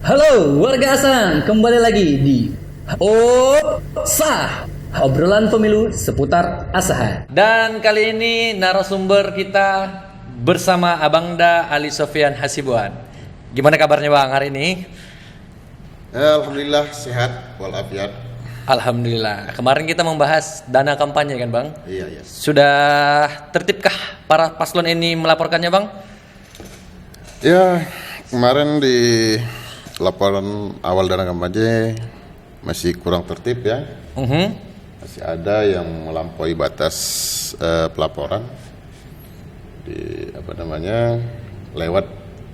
Halo warga Asahan, kembali lagi di Sah, obrolan pemilu seputar Asahan. Dan kali ini narasumber kita bersama Abangda Ali Sofyan Hasibuan. Gimana kabarnya Bang hari ini? Alhamdulillah sehat walafiat. Alhamdulillah. Kemarin kita membahas dana kampanye kan Bang? Iya. Sudah tertibkah para paslon ini melaporkannya Bang? Ya, kemarin di laporan awal dana kampanye masih kurang tertib ya. Masih ada yang melampaui batas pelaporan di lewat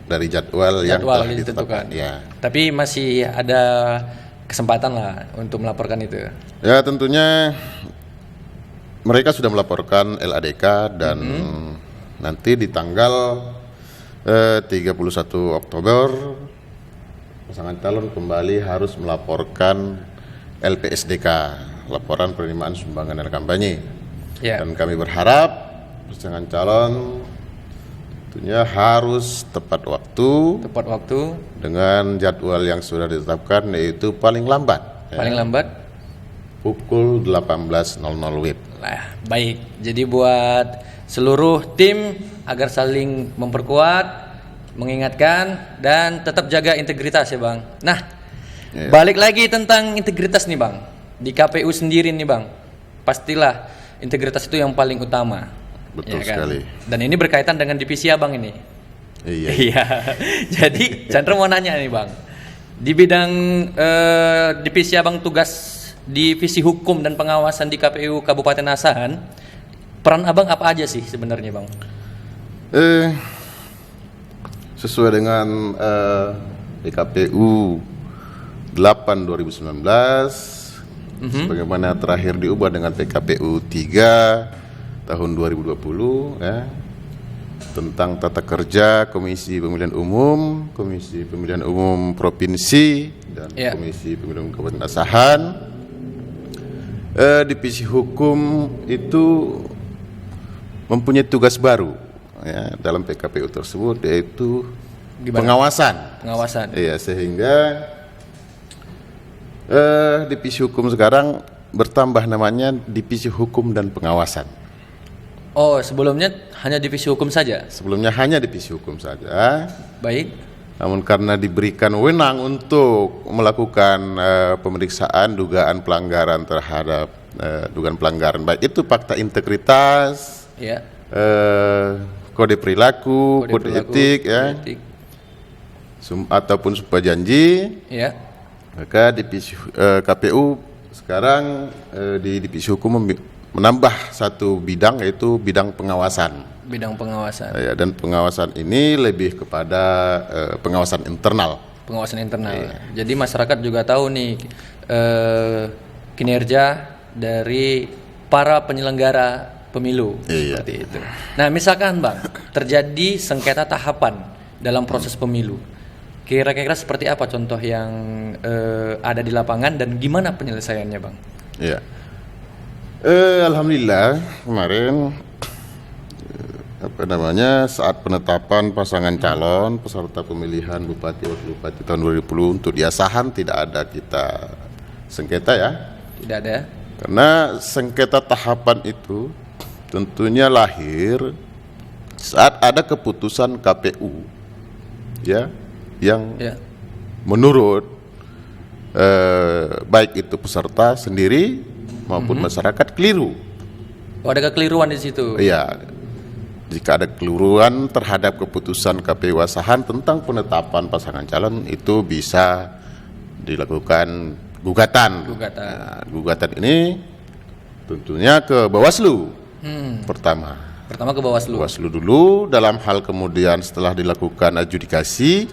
dari jadwal yang telah ditetapkan. Ya. Tapi masih ada kesempatan lah untuk melaporkan itu. Ya, tentunya mereka sudah melaporkan LADK dan nanti di tanggal 31 Oktober pasangan calon kembali harus melaporkan LPSDK, laporan penerimaan sumbangan dana kampanye. Ya. Dan kami berharap pasangan calon tentunya harus tepat waktu dengan jadwal yang sudah ditetapkan, yaitu paling lambat pukul 18.00 WIB. Nah, baik. Jadi buat seluruh tim agar saling memperkuat, mengingatkan dan tetap jaga integritas ya Bang. Nah, balik lagi tentang integritas nih Bang. Di KPU sendiri nih Bang, pastilah integritas itu yang paling utama. Betul ya kan? sekali. Dan ini berkaitan dengan divisi Abang ini. Iya. Jadi Chandra mau nanya nih Bang, di bidang divisi Abang tugas divisi hukum dan pengawasan di KPU Kabupaten Asahan, peran Abang apa aja sih sebenarnya Bang? Sesuai dengan DKPU 8 2019 sebagaimana terakhir diubah dengan PKPU 3 tahun 2020 ya, tentang tata kerja Komisi Pemilihan Umum, Komisi Pemilihan Umum Provinsi dan Komisi Pemilihan Umum Kabupaten Asahan. Divisi hukum itu mempunyai tugas baru ya, dalam PKPU tersebut, yaitu pengawasan. Iya, sehingga divisi hukum sekarang bertambah namanya divisi hukum dan pengawasan. Oh, sebelumnya hanya divisi hukum saja? Sebelumnya hanya divisi hukum saja. Baik. Namun karena diberikan wewenang untuk melakukan pemeriksaan dugaan pelanggaran terhadap dugaan pelanggaran, baik itu fakta integritas, kode perilaku, kode etik, ataupun sumpah janji, maka divisi KPU sekarang di divisi hukum menambah satu bidang, yaitu bidang pengawasan. Ya, dan pengawasan ini lebih kepada pengawasan internal. Jadi masyarakat juga tahu nih kinerja dari para penyelenggara pemilu seperti itu. Nah, misalkan Bang, terjadi sengketa tahapan dalam proses pemilu. Kira-kira seperti apa contoh yang ada di lapangan dan gimana penyelesaiannya Bang? Iya. Alhamdulillah kemarin saat penetapan pasangan calon peserta pemilihan Bupati Wakil Bupati tahun 2020 untuk di Asahan tidak ada kita sengketa ya. Tidak ada. Karena sengketa tahapan itu tentunya lahir saat ada keputusan KPU ya yang menurut baik itu peserta sendiri maupun masyarakat keliru. Oh, ada kekeliruan di situ. Iya. Jika ada kekeliruan terhadap keputusan KPU Asahan tentang penetapan pasangan calon, itu bisa dilakukan gugatan. Nah, gugatan ini tentunya ke Bawaslu. Pertama ke Bawaslu. Bawaslu dulu, dalam hal kemudian setelah dilakukan adjudikasi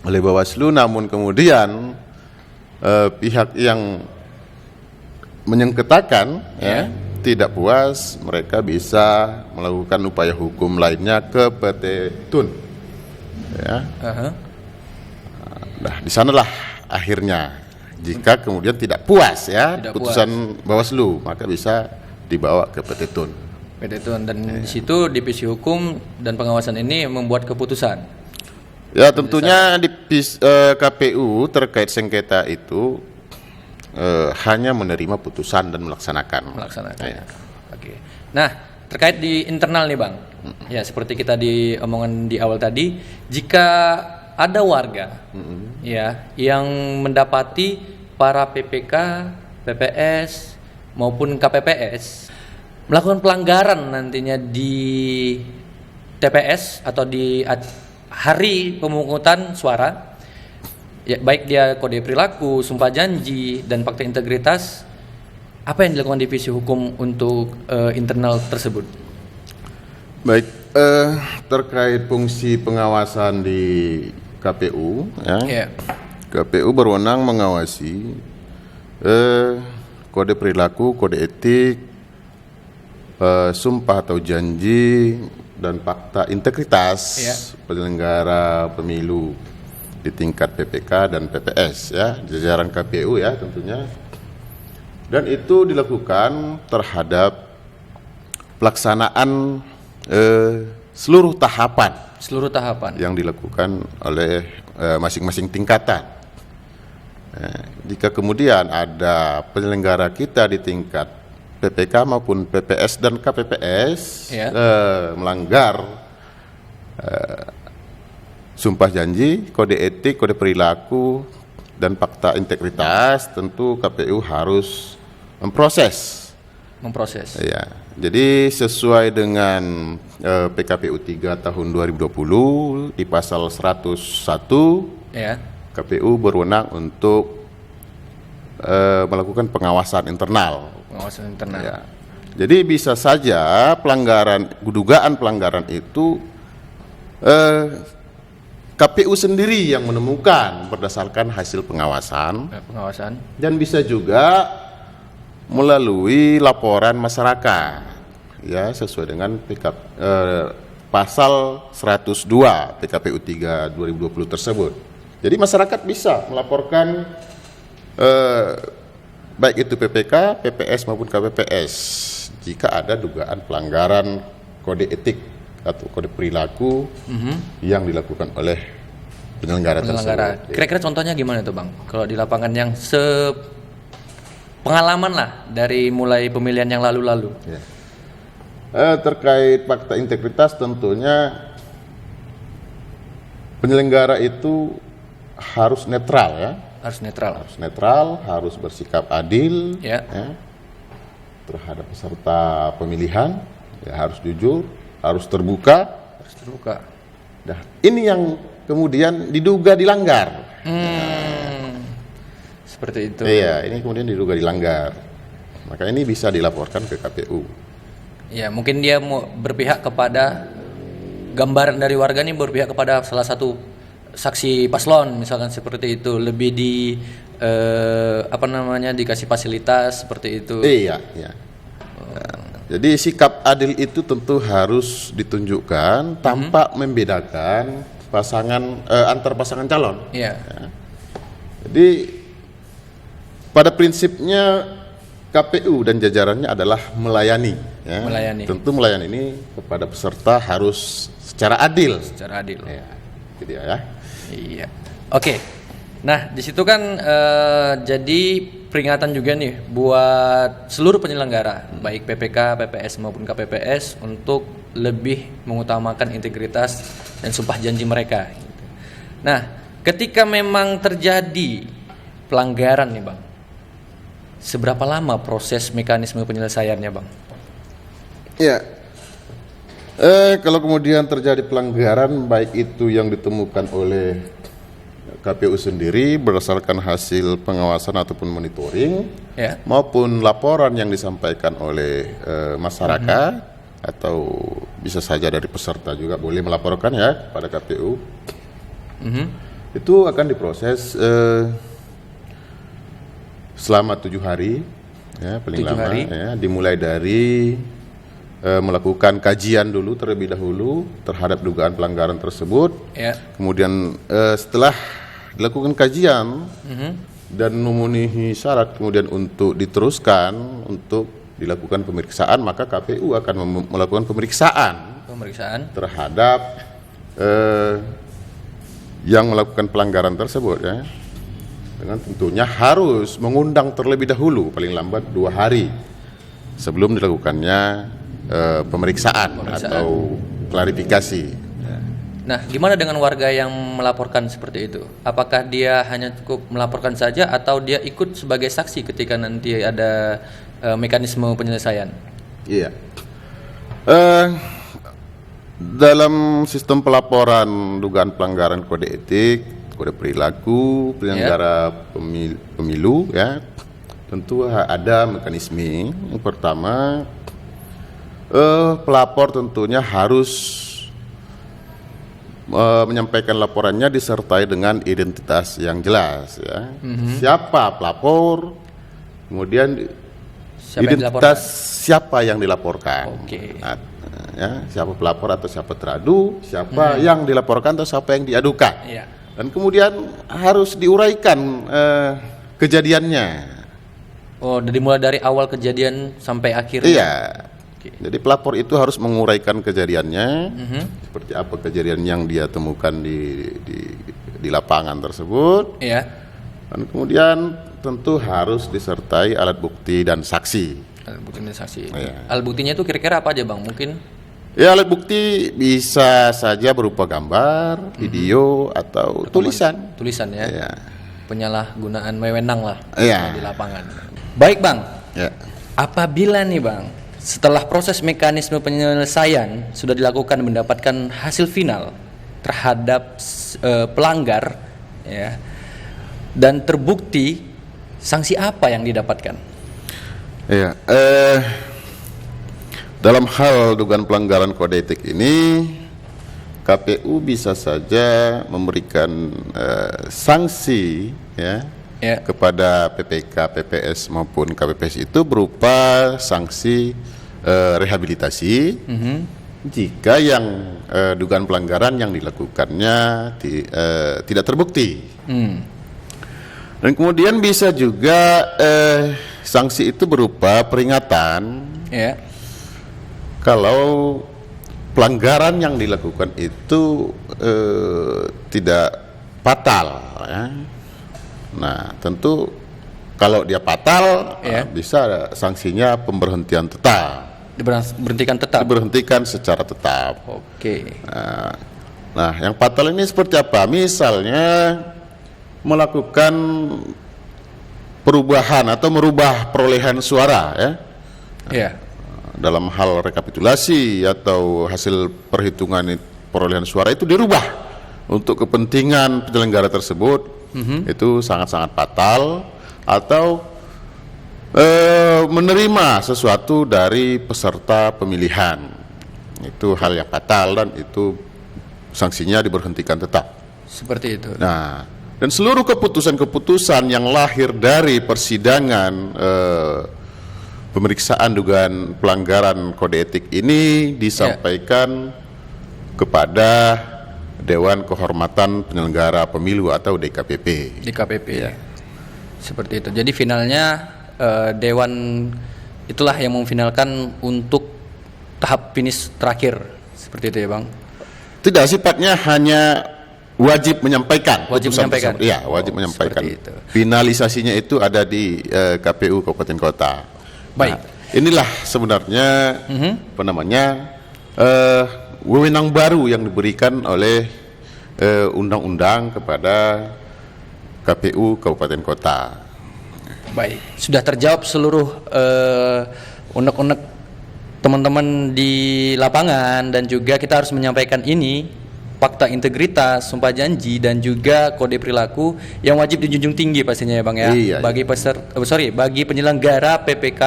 oleh Bawaslu, namun kemudian pihak yang menyengketakan tidak puas, mereka bisa melakukan upaya hukum lainnya ke PT Tun. Nah, di sanalah akhirnya jika kemudian tidak puas putusan Bawaslu, maka bisa dibawa ke PT Tun. PT Tun, dan di situ divisi hukum dan pengawasan ini membuat keputusan. Ya tentunya di KPU terkait sengketa itu hanya menerima putusan dan melaksanakan. Ya. Oke. Nah, terkait di internal nih Bang. Ya, seperti kita di omongan di awal tadi, jika ada warga ya yang mendapati para PPK, PPS maupun KPPS melakukan pelanggaran nantinya di TPS atau di hari pemungutan suara, ya, baik dia kode perilaku, sumpah janji, dan fakta integritas, apa yang dilakukan divisi hukum untuk internal tersebut? Baik, terkait fungsi pengawasan di KPU, ya, KPU berwenang mengawasi kode perilaku, kode etik, sumpah atau janji, dan fakta integritas penyelenggara pemilu di tingkat PPK dan PPS, ya, jajaran KPU ya tentunya. Dan itu dilakukan terhadap pelaksanaan seluruh tahapan yang dilakukan oleh masing-masing tingkatan. Jika kemudian ada penyelenggara kita di tingkat PPK maupun PPS dan KPPS melanggar sumpah janji, kode etik, kode perilaku, dan fakta integritas, tentu KPU harus memproses. Ya, jadi sesuai dengan PKPU 3 tahun 2020 di pasal 101, KPU berwenang untuk melakukan pengawasan internal. Ya. Jadi bisa saja dugaan pelanggaran itu KPU sendiri yang menemukan berdasarkan hasil pengawasan. Dan bisa juga melalui laporan masyarakat, ya, sesuai dengan pasal 102 PKPU 3 2020 tersebut. Jadi masyarakat bisa melaporkan baik itu PPK, PPS maupun KPPS jika ada dugaan pelanggaran kode etik atau kode perilaku yang dilakukan oleh penyelenggara tersebut. Kira-kira contohnya gimana tuh Bang? Kalau di lapangan yang pengalaman lah dari mulai pemilihan yang lalu-lalu. Ya. Terkait fakta integritas tentunya penyelenggara itu harus netral, ya. Harus netral, harus bersikap adil, ya, terhadap peserta pemilihan, ya, harus jujur, harus terbuka. Nah, ini yang kemudian diduga dilanggar. Seperti itu. Iya, ini kemudian diduga dilanggar. Maka ini bisa dilaporkan ke KPU. Ya, mungkin dia mau berpihak kepada gambaran dari warga ini, berpihak kepada salah satu saksi paslon misalkan seperti itu, lebih dikasih fasilitas seperti itu. Iya. Jadi sikap adil itu tentu harus ditunjukkan tanpa membedakan antar pasangan calon. Iya. Ya. Jadi pada prinsipnya KPU dan jajarannya adalah melayani. Ya. Tentu melayani ini kepada peserta harus secara adil. Ya. Gitu ya. Iya. Oke. Nah, di situ kan jadi peringatan juga nih buat seluruh penyelenggara, baik PPK, PPS maupun KPPS, untuk lebih mengutamakan integritas dan sumpah janji mereka. Nah, ketika memang terjadi pelanggaran nih Bang, seberapa lama proses mekanisme penyelesaiannya Bang? Ya. Kalau kemudian terjadi pelanggaran, baik itu yang ditemukan oleh KPU sendiri berdasarkan hasil pengawasan ataupun monitoring, maupun laporan yang disampaikan oleh masyarakat, atau bisa saja dari peserta juga boleh melaporkan ya kepada KPU, itu akan diproses selama 7 hari, ya, paling lama, ya, dimulai dari melakukan kajian dulu terlebih dahulu terhadap dugaan pelanggaran tersebut. Kemudian setelah dilakukan kajian dan memenuhi syarat kemudian untuk diteruskan untuk dilakukan pemeriksaan, maka KPU akan melakukan pemeriksaan terhadap yang melakukan pelanggaran tersebut ya, dengan tentunya harus mengundang terlebih dahulu paling lambat 2 hari sebelum dilakukannya pemeriksaan atau klarifikasi. Nah, gimana dengan warga yang melaporkan seperti itu? Apakah dia hanya cukup melaporkan saja atau dia ikut sebagai saksi ketika nanti ada mekanisme penyelesaian? Iya. Dalam sistem pelaporan dugaan pelanggaran kode etik, kode perilaku penyelenggara pemilu ya, tentu ada mekanisme. Yang pertama, pelapor tentunya harus menyampaikan laporannya disertai dengan identitas yang jelas ya. Siapa pelapor, kemudian identitas siapa yang dilaporkan. Nah, ya, siapa pelapor atau siapa teradu, siapa yang dilaporkan atau siapa yang diadukan. Dan kemudian harus diuraikan kejadiannya. Oh, dari mulai dari awal kejadian sampai akhir. Iya. Jadi pelapor itu harus menguraikan kejadiannya, seperti apa kejadian yang dia temukan di lapangan tersebut. Iya. Dan kemudian tentu harus disertai alat bukti dan saksi. Alat bukti dan saksi. Iya. Alat buktinya itu kira-kira apa aja, Bang? Mungkin Ya, alat bukti bisa saja berupa gambar, video, atau tulisan. Tulisan ya. Iya. Penyalahgunaan wewenang lah Iya. di lapangan. Baik, Bang. Ya. Apabila nih, Bang, setelah proses mekanisme penyelesaian sudah dilakukan mendapatkan hasil final terhadap pelanggar ya, dan terbukti, sanksi apa yang didapatkan? Iya. Dalam hal dugaan pelanggaran kode etik ini, KPU bisa saja memberikan sanksi ya, kepada PPK, PPS maupun KPPS itu berupa sanksi rehabilitasi jika yang dugaan pelanggaran yang dilakukannya tidak terbukti. Dan kemudian bisa juga sanksi itu berupa peringatan kalau pelanggaran yang dilakukan itu tidak fatal ya. Nah, tentu kalau dia fatal bisa ada sanksinya pemberhentian tetap. Diberhentikan tetap. Diberhentikan secara tetap. Oke. Nah, yang fatal ini seperti apa? Misalnya melakukan perubahan atau merubah perolehan suara ya. Iya. Dalam hal rekapitulasi atau hasil perhitungan perolehan suara itu dirubah untuk kepentingan penyelenggara tersebut. Itu sangat-sangat fatal. Atau menerima sesuatu dari peserta pemilihan, itu hal yang fatal dan itu sanksinya diberhentikan tetap. Seperti itu. Nah, dan seluruh keputusan-keputusan yang lahir dari persidangan pemeriksaan dugaan pelanggaran kode etik ini disampaikan kepada Dewan Kehormatan Penyelenggara Pemilu atau DKPP. DKPP ya. Seperti itu. Jadi finalnya Dewan itulah yang memfinalkan untuk tahap finish terakhir. Seperti itu ya, Bang? Tidak, sifatnya hanya wajib menyampaikan. Wajib menyampaikan. Iya, wajib menyampaikan. Itu. Finalisasinya itu ada di KPU Kabupaten Kota. Baik. Nah, inilah sebenarnya wewenang baru yang diberikan oleh undang-undang kepada KPU Kabupaten Kota. Baik, sudah terjawab seluruh unek-unek teman-teman di lapangan, dan juga kita harus menyampaikan ini fakta integritas, sumpah janji, dan juga kode perilaku yang wajib dijunjung tinggi pastinya ya, Bang ya. Iya, bagi bagi penyelenggara PPK,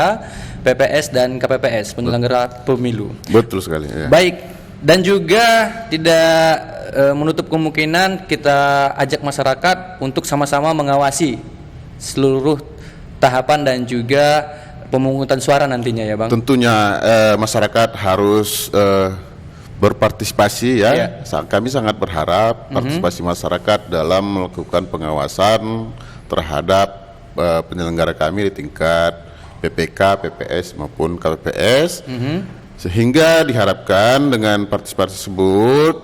PPS dan KPPS, penyelenggara pemilu. Betul sekali. Ya. Baik, dan juga tidak menutup kemungkinan kita ajak masyarakat untuk sama-sama mengawasi seluruh tahapan dan juga pemungutan suara nantinya ya, Bang. Tentunya masyarakat harus berpartisipasi ya. Kami sangat berharap partisipasi masyarakat dalam melakukan pengawasan terhadap penyelenggara kami di tingkat PPK, PPS maupun KPPS, sehingga diharapkan dengan partisipasi tersebut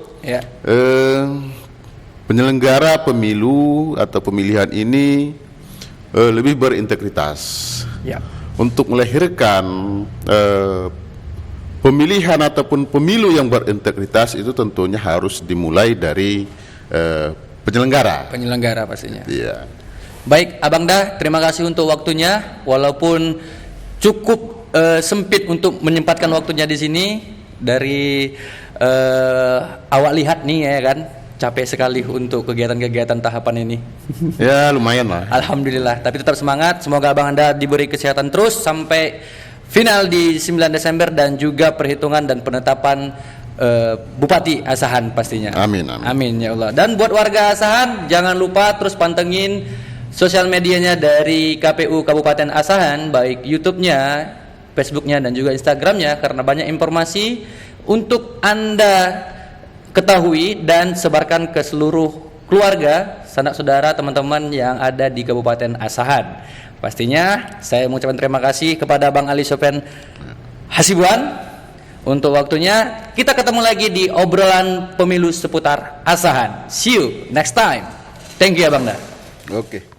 penyelenggara pemilu atau pemilihan ini lebih berintegritas. Ya. Untuk melahirkan pemilihan ataupun pemilu yang berintegritas itu tentunya harus dimulai dari penyelenggara. Penyelenggara pastinya. Iya. Baik, Abang Dah, terima kasih untuk waktunya. Walaupun cukup sempit untuk menyempatkan waktunya di sini, dari awak lihat nih ya kan, capek sekali untuk kegiatan-kegiatan tahapan ini. Ya lumayan lah. Alhamdulillah, tapi tetap semangat. Semoga Abang Anda diberi kesehatan terus sampai final di 9 Desember dan juga perhitungan dan penetapan Bupati Asahan pastinya. Amin, amin. Amin ya Allah. Dan buat warga Asahan, jangan lupa terus pantengin sosial medianya dari KPU Kabupaten Asahan, baik YouTube-nya, Facebook-nya dan juga Instagram-nya, karena banyak informasi untuk Anda ketahui dan sebarkan ke seluruh keluarga, sanak saudara, teman-teman yang ada di Kabupaten Asahan. Pastinya saya mengucapkan terima kasih kepada Bang Ali Sofyan Hasibuan untuk waktunya. Kita ketemu lagi di obrolan pemilu seputar Asahan. See you next time. Thank you ya Bang Da. Oke.